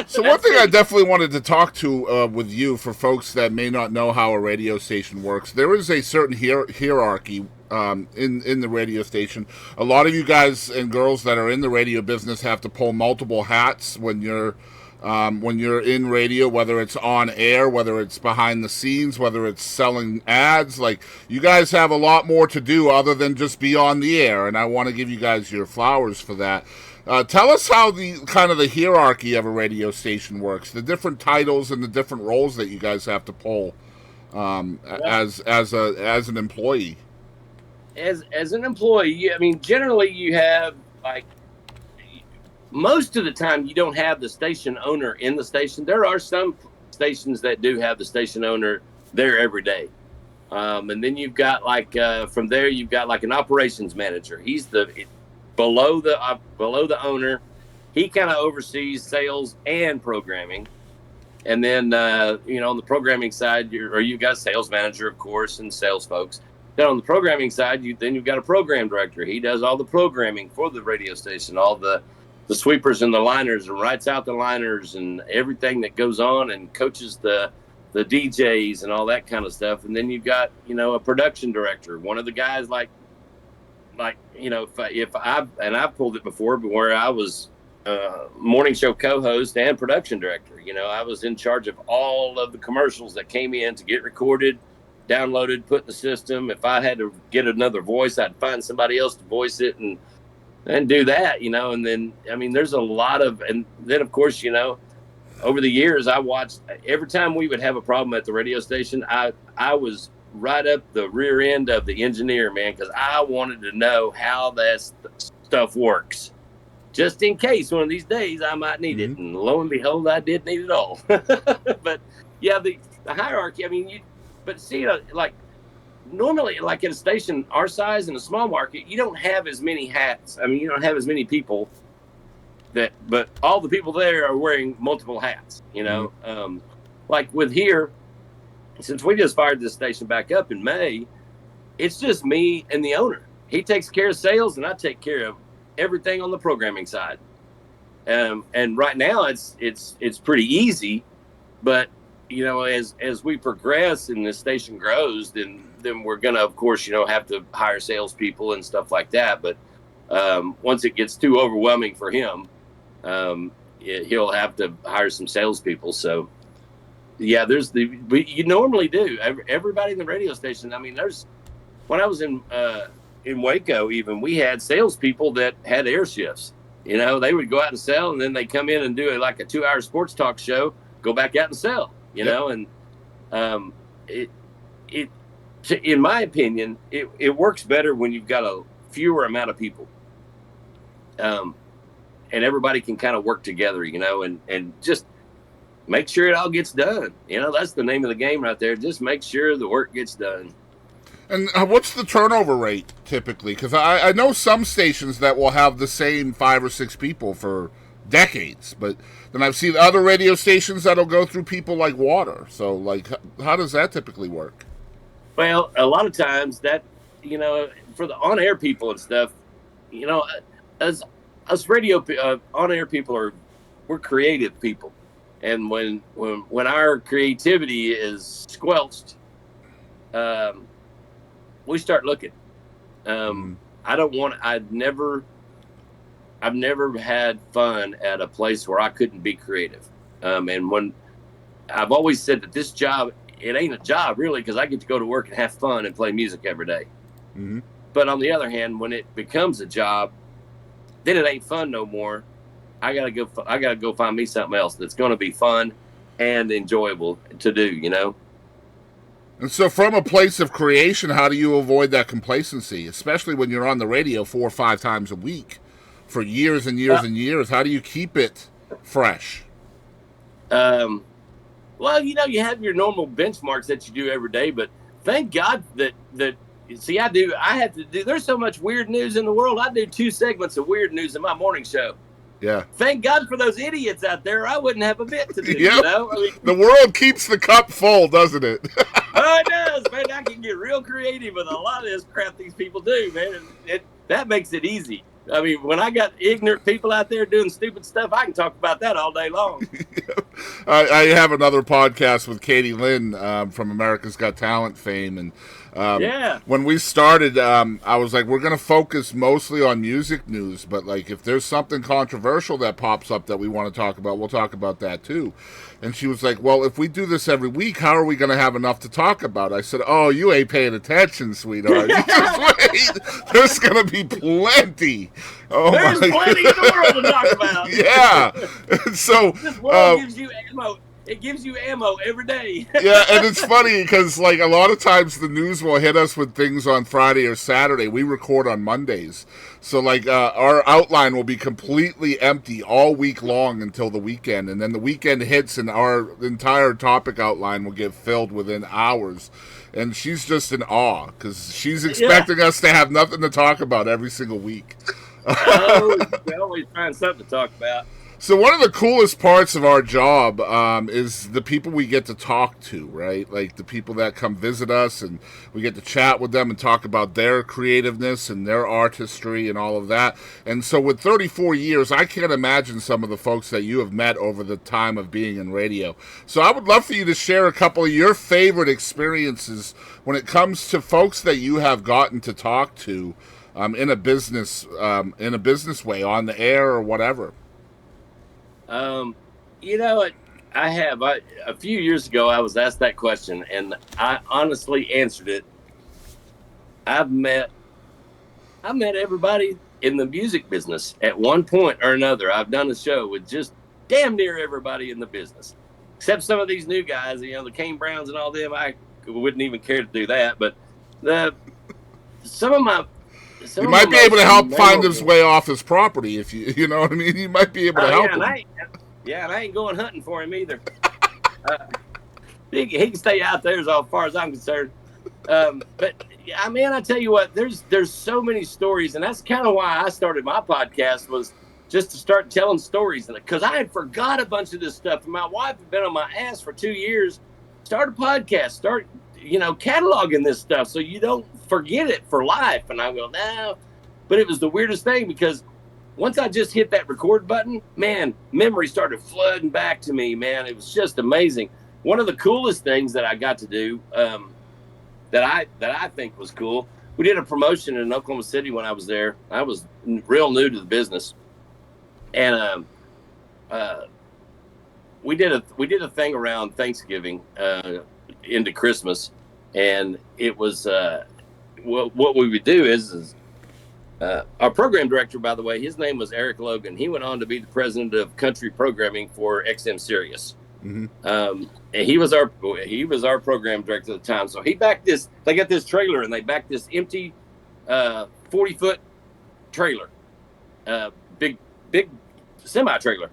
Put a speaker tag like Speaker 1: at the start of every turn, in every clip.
Speaker 1: So one thing I definitely wanted to talk to with you for folks that may not know how a radio station works, there is a certain hierarchy in the radio station. A lot of you guys and girls that are in the radio business have to pull multiple hats when you're in radio, whether it's on air, whether it's behind the scenes, whether it's selling ads. Like, you guys have a lot more to do other than just be on the air, and I want to give you guys your flowers for that. Tell us how the kind of the hierarchy of a radio station works, the different titles and the different roles that you guys have to pull
Speaker 2: Well,
Speaker 1: as an employee.
Speaker 2: as an employee, I mean, generally you have like most of the time you don't have the station owner in the station. There are some stations that do have the station owner there every day. And then you've got like from there you've got like an operations manager. He's the below the owner. He kind of oversees sales and programming. And then on the programming side, you've got a sales manager, of course, and sales folks. Then on the programming side, you've got a program director. He does all the programming for the radio station, all the sweepers and the liners, and writes out the liners and everything that goes on, and coaches the DJs and all that kind of stuff. And then you've got a production director, one of the guys if I've pulled it before, but where I was morning show co-host and production director. I was in charge of all of the commercials that came in to get recorded, downloaded, put in the system. If I had to get another voice, I'd find somebody else to voice it and do that. And then I mean, there's a lot of, and then of course, over the years, I watched every time we would have a problem at the radio station. I was right up the rear end of the engineer, man, because I wanted to know how that stuff works, just in case one of these days I might need it. And lo and behold, I did need it all. But yeah, the hierarchy. I mean, but see, like normally, like at a station our size in a small market, you don't have as many hats. I mean, you don't have as many people but all the people there are wearing multiple hats. Like with here, since we just fired this station back up in May, it's just me and the owner. He takes care of sales, and I take care of everything on the programming side. And right now, it's pretty easy. But as we progress and the station grows, then we're gonna, of course, have to hire salespeople and stuff like that. But once it gets too overwhelming for him, he'll have to hire some salespeople. So. Yeah, you normally do. Everybody in the radio station. I mean, when I was in Waco, even we had salespeople that had air shifts. They would go out and sell, and then they come in and do like a 2-hour sports talk show, go back out and sell. And in my opinion, it works better when you've got a fewer amount of people, and everybody can kind of work together. And just make sure it all gets done. That's the name of the game right there. Just make sure the work gets done.
Speaker 1: And what's the turnover rate typically? Because I know some stations that will have the same 5 or 6 people for decades, but then I've seen other radio stations that'll go through people like water. So, like, how does that typically work?
Speaker 2: Well, a lot of times that, for the on-air people and stuff, as us radio on-air people we're creative people. And when our creativity is squelched, we start looking. I've never had fun at a place where I couldn't be creative. And when I've always said that this job, it ain't a job really, because I get to go to work and have fun and play music every day.
Speaker 1: Mm-hmm.
Speaker 2: But on the other hand, when it becomes a job, then it ain't fun no more. I gotta go find me something else that's going to be fun and enjoyable to do.
Speaker 1: And so, from a place of creation, how do you avoid that complacency, especially when you're on the radio 4 or 5 times a week for years and years and years? How do you keep it fresh?
Speaker 2: Well, you have your normal benchmarks that you do every day, but thank God that see, I have to do. There's so much weird news in the world. I do 2 segments of weird news in my morning show.
Speaker 1: Yeah.
Speaker 2: Thank God for those idiots out there. I wouldn't have a bit to do.
Speaker 1: Yep. The world keeps the cup full, doesn't it?
Speaker 2: Oh, it does, man. I can get real creative with a lot of this crap these people do, man. And that makes it easy. I mean, when I got ignorant people out there doing stupid stuff, I can talk about that all day long.
Speaker 1: I have another podcast with Katie Lynn from America's Got Talent fame, and
Speaker 2: Yeah.
Speaker 1: when we started, I was like, we're going to focus mostly on music news, but like if there's something controversial that pops up that we want to talk about, we'll talk about that too. And she was like, well, if we do this every week, how are we going to have enough to talk about? I said, oh, you ain't paying attention, sweetheart. You just wait. There's going to be plenty. Oh,
Speaker 2: there's plenty in the world to talk about.
Speaker 1: Yeah. So
Speaker 2: this world gives you ammo. It gives you ammo every day.
Speaker 1: Yeah, and it's funny because like a lot of times the news will hit us with things on Friday or Saturday. We record on Mondays, so like our outline will be completely empty all week long until the weekend, and then the weekend hits and our entire topic outline will get filled within hours. And she's just in awe because she's expecting us to have nothing to talk about every single week.
Speaker 2: Oh, we always find something to talk about.
Speaker 1: So one of the coolest parts of our job is the people we get to talk to, right? Like the people that come visit us, and we get to chat with them and talk about their creativeness and their artistry and all of that. And so with 34 years, I can't imagine some of the folks that you have met over the time of being in radio. So I would love for you to share a couple of your favorite experiences when it comes to folks that you have gotten to talk to in a business way, on the air or whatever.
Speaker 2: You know, a few years ago, I was asked that question, and I honestly answered it. I've met everybody in the music business at one point or another. I've done a show with just damn near everybody in the business, except some of these new guys, you know, the Kane Browns and all them. I wouldn't even care to do that, but
Speaker 1: you might be able to help find his way off his property if you know what I mean. You might be able to help him.
Speaker 2: And I ain't going hunting for him either. He can stay out there as far as I'm concerned. But I mean, I tell you what, there's so many stories, and that's kind of why I started my podcast, was just to start telling stories, because I had forgot a bunch of this stuff. And my wife had been on my ass for 2 years. Start a podcast, start cataloging this stuff so you don't forget it for life. And I go, no. But it was the weirdest thing, because once I just hit that record button, man, memory started flooding back to me, man. It was just amazing. One of the coolest things that I got to do that I think was cool, we did a promotion in Oklahoma City when I was there. I was real new to the business. And we did a thing around Thanksgiving into Christmas. And it was what we would do is our program director, by the way, his name was Eric Logan. He went on to be the president of country programming for XM Sirius. Mm-hmm. And he was our program director at the time. So he backed this. They got this trailer, and they backed this empty 40-foot trailer, big semi trailer,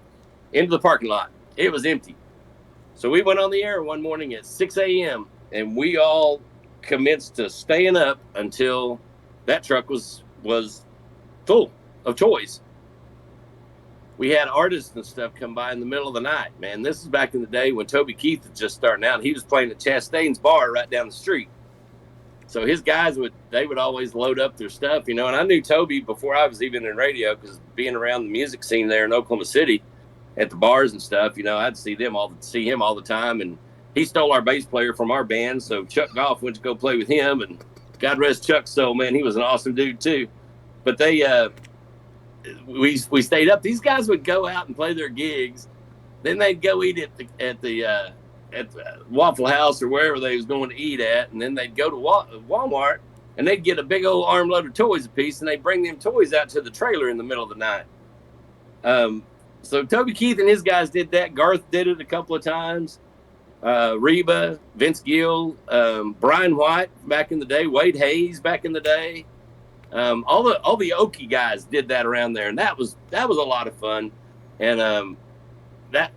Speaker 2: into the parking lot. It was empty. So we went on the air one morning at 6 a.m. and we all commenced to staying up until that truck was full of toys. We had artists and stuff come by in the middle of the night. Man, this is back in the day when Toby Keith was just starting out. He was playing at Chastain's bar right down the street. So his guys would always load up their stuff, and I knew Toby before I was even in radio, because being around the music scene there in Oklahoma City at the bars and stuff, I'd see him all the time. And he stole our bass player from our band, so Chuck Goff went to go play with him, and God rest Chuck's soul, man, he was an awesome dude too. But we stayed up. These guys would go out and play their gigs, then they'd go eat at the Waffle House or wherever they was going to eat at, and then they'd go to Walmart and they'd get a big old armload of toys apiece, and they'd bring them toys out to the trailer in the middle of the night. So Toby Keith and his guys did that. Garth did it a couple of times. Reba, Vince Gill, Brian White back in the day, Wade Hayes back in the day. All the Okie guys did that around there, and that was a lot of fun. And that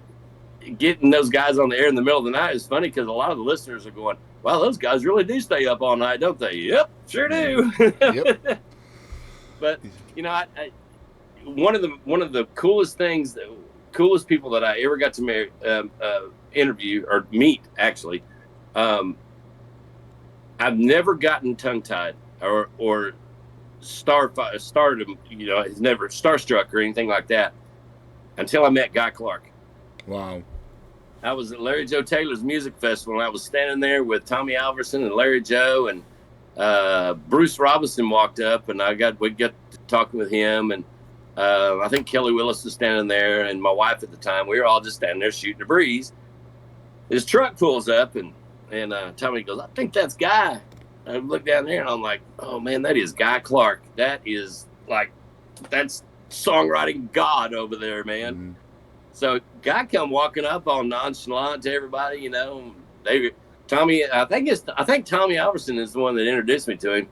Speaker 2: getting those guys on the air in the middle of the night is funny, because a lot of the listeners are going, "Wow, those guys really do stay up all night, don't they?" Yep, sure do. Yep. But one of the coolest people that I ever got to interview or meet, actually, I've never gotten tongue-tied or stardom, he's never starstruck or anything like that until I met Guy Clark.
Speaker 1: Wow.
Speaker 2: I was at Larry Joe Taylor's music festival, and I was standing there with Tommy Alverson and Larry Joe, and Bruce Robinson walked up, and we got to talking with him, and I think Kelly Willis was standing there, and my wife at the time. We were all just standing there shooting the breeze. His truck pulls up, and Tommy goes, "I think that's Guy." I look down there, and I'm like, "Oh man, that is Guy Clark. That's songwriting god over there, man." Mm-hmm. So Guy come walking up all nonchalant to everybody, Tommy. I think Tommy Alverson is the one that introduced me to him,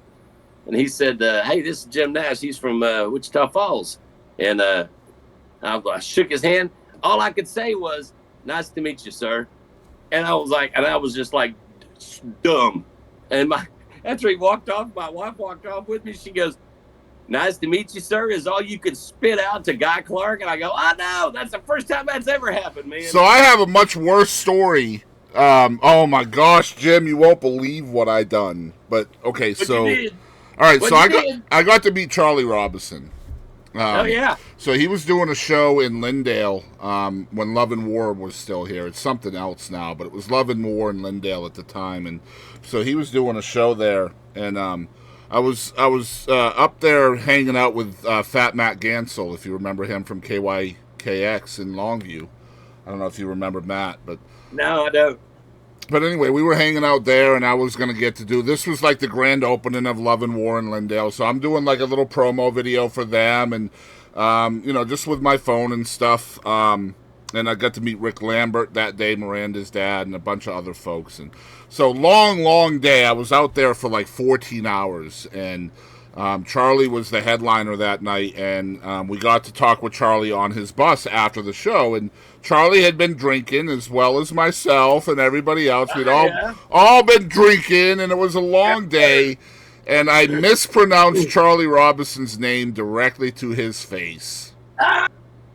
Speaker 2: and he said, "Hey, this is Jim Nash. He's from Wichita Falls." And I shook his hand. All I could say was, "Nice to meet you, sir." And I was just like dumb. And after he walked off, my wife walked off with me. She goes, "Nice to meet you, sir," is all you could spit out to Guy Clark. And I go, "I know. That's the first time that's ever happened, man."
Speaker 1: So I have a much worse story. Oh my gosh, Jim, you won't believe what I done. But okay,
Speaker 2: but
Speaker 1: so
Speaker 2: you did.
Speaker 1: All right, so I got to meet Charlie Robinson.
Speaker 2: Oh yeah.
Speaker 1: So he was doing a show in Lindale when Love and War was still here. It's something else now, but it was Love and War in Lindale at the time, and so he was doing a show there, and I was up there hanging out with Fat Matt Gansel, if you remember him from KYKX in Longview. I don't know if you remember Matt, but
Speaker 2: no, I don't.
Speaker 1: But anyway, we were hanging out there, and I was going to get to do... This was like the grand opening of Love and War in Lindale, so I'm doing like a little promo video for them, and, just with my phone and stuff. And I got to meet Rick Lambert that day, Miranda's dad, and a bunch of other folks. And so long day. I was out there for like 14 hours, and Charlie was the headliner that night, and we got to talk with Charlie on his bus after the show, and Charlie had been drinking as well as myself and everybody else. We'd all been drinking, and it was a long day, and I mispronounced Charlie Robinson's name directly to his face.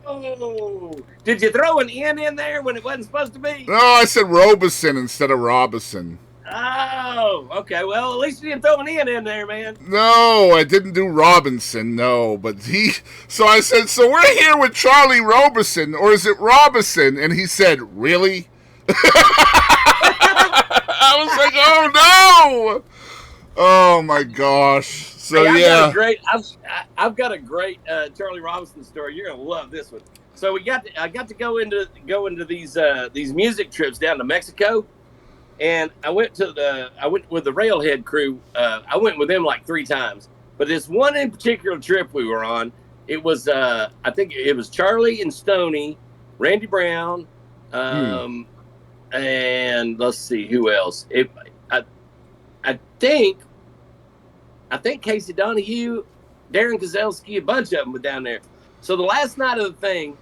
Speaker 2: Oh, did you throw an N in there when it wasn't supposed to be?
Speaker 1: No, I said Robison instead of Robinson.
Speaker 2: Oh, okay. Well, at least you didn't throw an N in there, man.
Speaker 1: No, I didn't do Robinson, no. But so I said, "So we're here with Charlie Robinson, or is it Robinson?" And he said, "Really?" I was like, "Oh, no." Oh, my gosh. So,
Speaker 2: hey, I've got a great Charlie Robinson story. You're going to love this one. So I got to go into these music trips down to Mexico. And I went with the Railhead crew. I went with them like 3 times. But this one in particular trip we were on, it was I think it was Charlie and Stoney, Randy Brown, and let's see who else. I think Casey Donahue, Darren Kozelski, a bunch of them were down there. So the last night of the thing,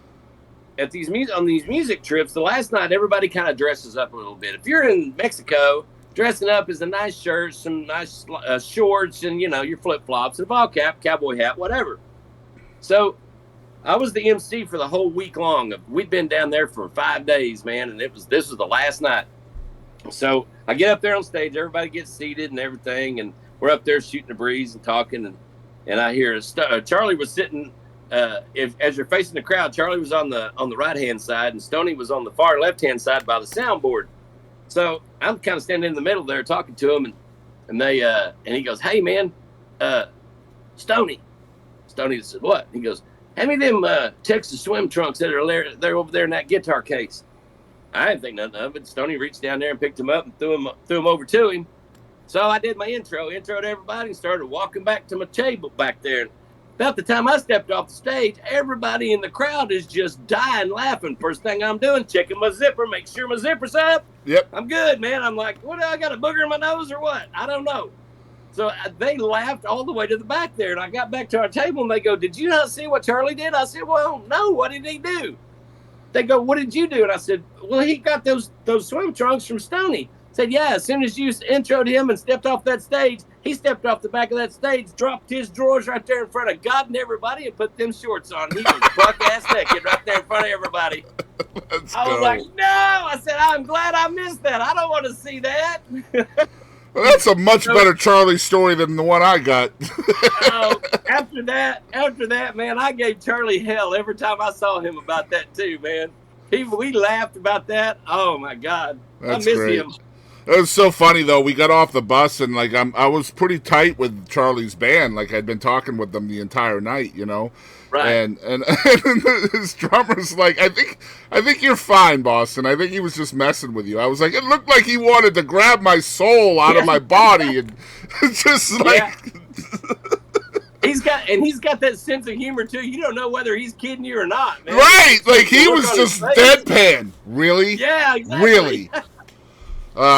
Speaker 2: on these music trips, the last night everybody kind of dresses up a little bit. If you're in Mexico, dressing up is a nice shirt, some nice shorts, and your flip flops, and a ball cap, cowboy hat, whatever. So I was the MC for the whole week long. We'd been down there for 5 days, man, and this was the last night. So I get up there on stage, everybody gets seated and everything, and we're up there shooting the breeze and talking, and I hear Charlie was sitting. As you're facing the crowd, Charlie was on the right hand side, and Stoney was on the far left hand side by the soundboard. So I'm kind of standing in the middle there talking to him, and he goes, "Hey man, Stoney." Stoney said, "What?" He goes, "Hand me them Texas swim trunks that are they're over there in that guitar case." I didn't think nothing of it. Stoney reached down there and picked them up and threw them over to him. So I did my intro to everybody, and started walking back to my table back there. About the time I stepped off the stage, everybody in the crowd is just dying laughing. First thing I'm doing, checking my zipper, make sure my zipper's up.
Speaker 1: Yep.
Speaker 2: I'm good, man. I'm like, what, I got a booger in my nose or what? I don't know. So they laughed all the way to the back there, and I got back to our table, and they go, "Did you not see what Charlie did?" I said, "Well, no, what did he do?" They go, "What did you do?" And I said, "Well, he got those swim trunks from Stoney." Said, "Yeah, as soon as you introed him and stepped off that stage, he stepped off the back of that stage, dropped his drawers right there in front of God and everybody, and put them shorts on. He was buck-ass naked right there in front of everybody." I was like, "No." I said, "I'm glad I missed that. I don't want to see that."
Speaker 1: Well, that's a much better Charlie story than the one I got.
Speaker 2: After that, man, I gave Charlie hell every time I saw him about that too, man. We laughed about that. Oh my God,
Speaker 1: That's
Speaker 2: I miss
Speaker 1: great.
Speaker 2: him.
Speaker 1: It was so funny though. We got off the bus and like I was pretty tight with Charlie's band. Like I'd been talking with them the entire night, you know.
Speaker 2: Right.
Speaker 1: And his drummer's like, I think you're fine, Boston. I think he was just messing with you. I was like, it looked like he wanted to grab my soul out of my body and just like.
Speaker 2: He's got that sense of humor too. You don't know whether he's kidding you or not, man.
Speaker 1: Right, like he was just deadpan. Really?
Speaker 2: Yeah, exactly.
Speaker 1: Really.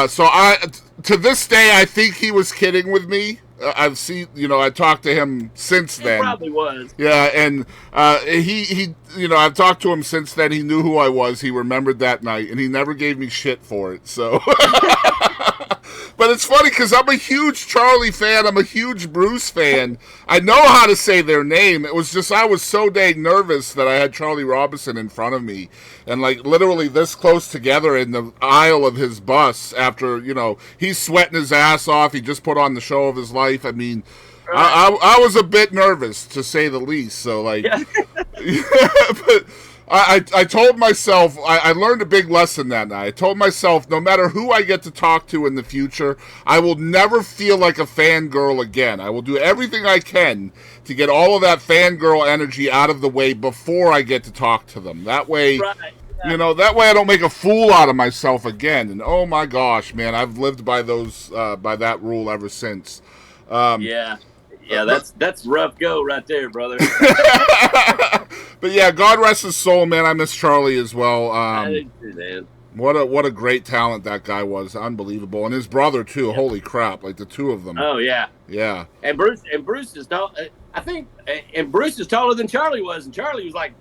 Speaker 1: So to this day, I think he was kidding with me. I've seen, I talked to him since then.
Speaker 2: He probably was.
Speaker 1: Yeah, and he, I've talked to him since then. He knew who I was. He remembered that night, and he never gave me shit for it. So, but it's funny because I'm a huge Charlie fan. I'm a huge Bruce fan. I know how to say their name. It was just I was so dang nervous that I had Charlie Robinson in front of me, and like literally this close together in the aisle of his bus. After he's sweating his ass off. He just put on the show of his life. I mean, I was a bit nervous to say the least. So like, but I told myself I learned a big lesson that night. I told myself no matter who I get to talk to in the future, I will never feel like a fangirl again. I will do everything I can to get all of that fangirl energy out of the way before I get to talk to them. That way. Right. That way I don't make a fool out of myself again. And oh my gosh, man, I've lived by that rule ever since.
Speaker 2: That's rough go right there, brother.
Speaker 1: But yeah, God rest his soul, man. I miss Charlie as well.
Speaker 2: I do too, man.
Speaker 1: What a great talent that guy was, unbelievable, and his brother too. Yeah. Holy crap, like the two of them.
Speaker 2: Oh yeah,
Speaker 1: yeah.
Speaker 2: And Bruce is tall. I think, and Bruce is taller than Charlie was, and Charlie was like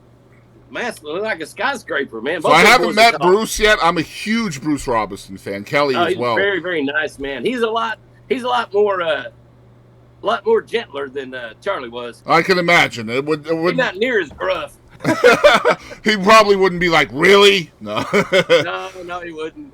Speaker 2: massive, like a skyscraper, man.
Speaker 1: So I haven't met Bruce yet. I'm a huge Bruce Robinson fan. Kelly as well.
Speaker 2: He's very, very nice, man. He's a lot more gentler than Charlie was.
Speaker 1: I can imagine. It would
Speaker 2: he's not near as gruff.
Speaker 1: He probably wouldn't be like, really? No.
Speaker 2: No, he wouldn't.